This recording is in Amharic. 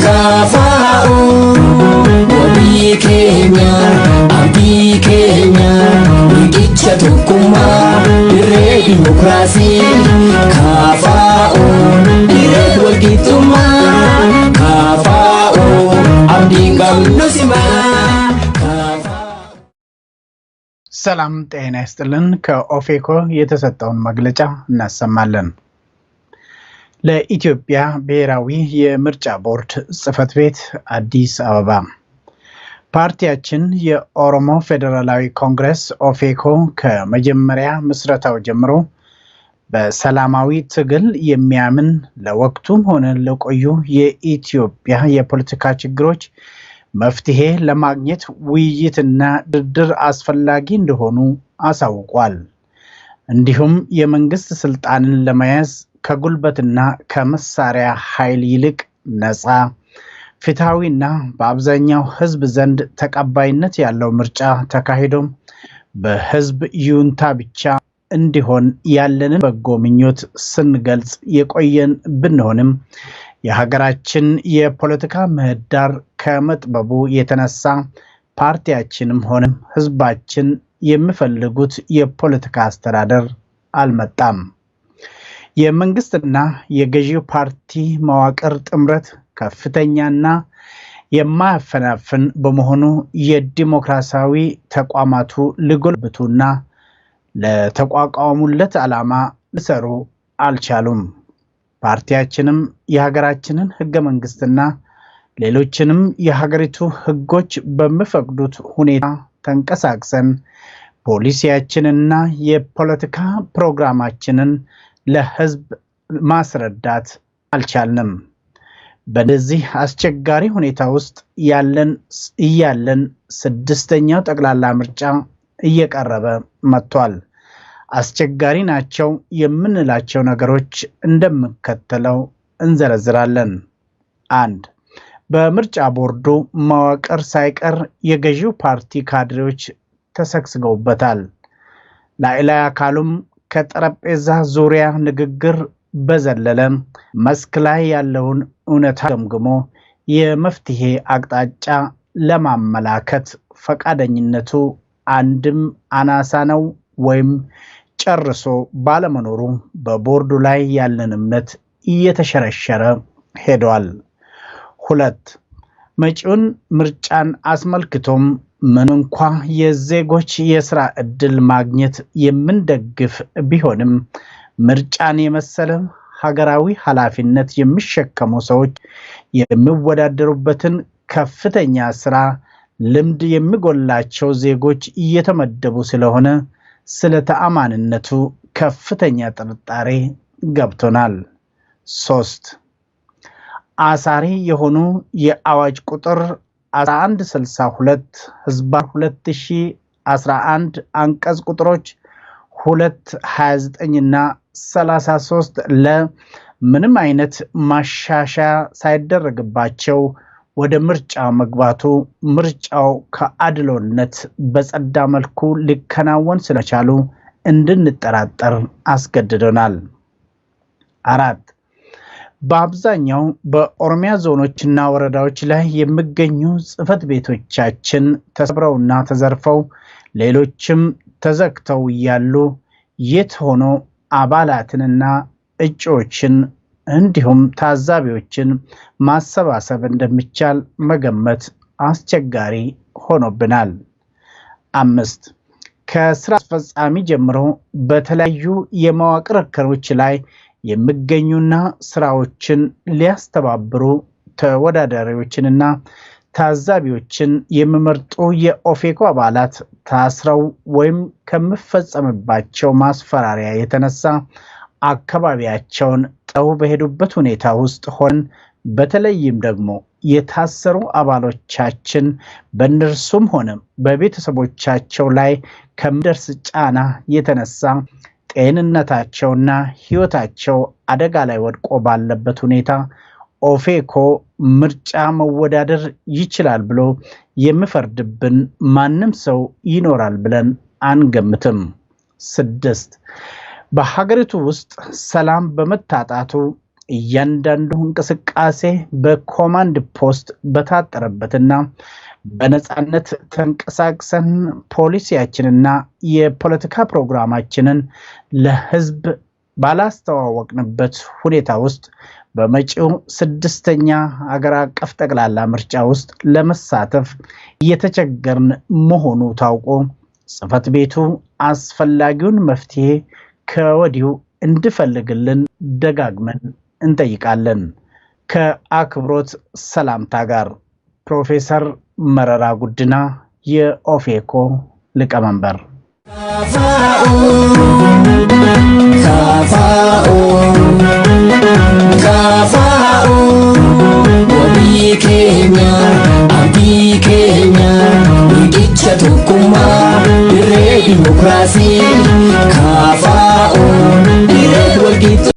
Kafa'u wabii keenya abdii keenya riqicha tokkummaa dirree dimokiraasii Kafa'u dirree walqixxummaa Kafa'u abdiin qabnu simaa ሰላም ጤና ይስጥልን ከኦፌኮ የተሰጠውን መግለጫ እናሰማለን። ለኢትዮጵያ ብሔራዊ የምርጫ ቦርድ ጽሕፈት ቤት አዲስ አበባ ፓርቲያችን የኦሮሞ ፌደራላዊ ኮንግረስ ኦፌኮ ከመጀመሪያ ምስረታው ጀምሮ በሰላማዊ ትግል የሚያምን ለወቅቱም ሆነ ለቆዩ የኢትዮጵያ የፖለቲካ ችግሮች መፍትሄ ለማግኘት ውይይትና ድርድር አስፈላጊ እንደሆኑ አሳውቋል። እንዲሁም የመንግስት ስልጣንን ለመያዝ ከጉልበትና ከመሳሪያ ኃይል ይልቅ ነፃ ፍትሃዊና በአብዛኛው ህዝብ ዘንድ ተቀባይነት ያለው ምርጫ ተካሂዶ በህዝብ ይሁንታ ብቻ እንዲሆን ያለንን በጎ ምኞት ስንገልጽ የቆየን ብንሆንም የሀገራችን የፖለቲካ ምህዳር ከመጥበቡ የተነሳ ፓርቲያችንም ሆነ ህዝባችን የሚፈልጉት የፖለቲካ አስተዳደር አልመጣም። የመንግስትና የገዢው ፓርቲ መዋቅር ጥምረት ከፍተኛና የማያፈናፍን በመሆኑ የዲሞክራሲያዊ ተቋማቱ ሊጎለብቱና ለተቋቋሙለት ዓላማ ሊሰሩ አልቻሉም። ፓርቲያችንም የሀገራችንን ህገ መንግስትና ሌሎችንም የሀገሪቱ ህጎች በሚፈቅዱት ሁኔታ ተንቀሳቅሰን ፖሊሲያችንና የፖለቲካ ፕሮግራማችንን ለህዝብ ማስረዳት አልቻልንም። በዚህ አስቸጋሪ ሁኔታ ውስጥ ያለን ስድስተኛው ጠቅላላ ምርጫ እየቀረበ መጥቷል። አስቸጋሪ ናቸው የምንላቸው ነገሮች እንደሚከተለው እንዘረዝራለን። 1. በምርጫ ቦርዱ መዋቅር ሳይቀር የገዢው ፓርቲ ካድሬዎች ተሰግስገውበታል። ላይ አካሉም ከጠረጴዛ ዙሪያ ንግግር በዘለለ መስክ ላይ ያለውን እውነታ ገምግሞ የመፍትሄ አቅጣጫ ለማመላከት ፈቃደኝነቱ አንድም አናሳ ነው ወይም ጨርሶ ባለመኖሩ በቦርዱ ላይ ያለን እምነት እየተሸረሸረ ሄዷል። 2. መጪውን ምርጫን አስመልክቶም ምን እንኳ የዜጎች የሥራ ዕድል ማግኘት የምንደግፍ ቢሆንም ምርጫን የመሰለ ሀገራዊ ኃላፊነት የሚሸከሙ ሰዎች የሚወዳደሩበትን ከፍተኛ ሥራ ልምድ የሚጎላቸው ዜጎች እየተመደቡ ስለሆነ ስለ ተአማንነቱ ከፍተኛ ጥርጣሬ ገብቶናል። 3. አሳሪ የሆኑ የአዋጅ ቁጥር 1162 ህዝባር 2011 አንቀጽ ቁጥሮች 229 እና 33 ለምንም አይነት ማሻሻያ ሳይደረግባቸው ወደ ምርጫ መግባቱ ምርጫው ከአድሎነት በጸዳ መልኩ ሊከናወን ስለቻሉ እንድንጠራጠር አስገድዶናል። 4. በአብዛኛው በኦሮሚያ ዞኖችና ወረዳዎች ላይ የሚገኙ ጽሕፈት ቤቶቻችን ተሰብረውና ተዘርፈው ሌሎችም ተዘግተው ያሉ የት ሆኖ አባላትንና እጩዎችን እንዲሁም ታዛቢዎችን ማሰባሰብ እንደሚቻል መገመት አስቸጋሪ ሆኖብናል። 5. ከስራ አስፈጻሚ ጀምሮ በተለያዩ የመዋቅር እርከኖች ላይ የሚገኙና ስራዎችን ሊያስተባብሩ ተወዳዳሪዎችንና ታዛቢዎችን የሚመርጡ የኦፌኮ አባላት ታስረው ወይም ከመፈጸምባቸው ማስፈራሪያ የተነሳ አካባቢያቸውን ጥለው በሄዱበት ሁኔታ ውስጥ ሆነን በተለይም ደግሞ የታሰሩ አባሎቻችን በእነርሱም ሆነ በቤተሰቦቻቸው ላይ ከሚደርስ ጫና የተነሳ ጤንነታቸውና ህይወታቸው አደጋ ላይ ወድቆ ባለበት ሁኔታ ኦፌኮ ምርጫ መወዳደር ይችላል ብሎ የሚፈርድብን ማንም ሰው ይኖራል ብለን አንገምትም። 6. በሀገሪቱ ውስጥ ሰላም በመታጣቱ እያንዳንዱ እንቅስቃሴ በኮማንድ ፖስት በታጠረበትና በነጻነት ተንቀሳቅሰን ፖሊሲያችንና የፖለቲካ ፕሮግራማችንን ለህዝብ ባላስተዋወቅንበት ሁኔታ ውስጥ በመጪው 6ኛ ሀገር አቀፍ ጠቅላላ ምርጫ ውስጥ ለመሳተፍ እየተቸገርን መሆኑ ታውቆ ጽፈት ቤቱ አስፈላጊውን መፍትሄ ከወዲሁ እንድፈልግልን ደጋግመን እንጠይቃለን። ከአክብሮት ሰላምታ ጋር ፕሮፌሰር መረራ ጉዲና የኦፌኮ ሊቀመንበር። Demokrasi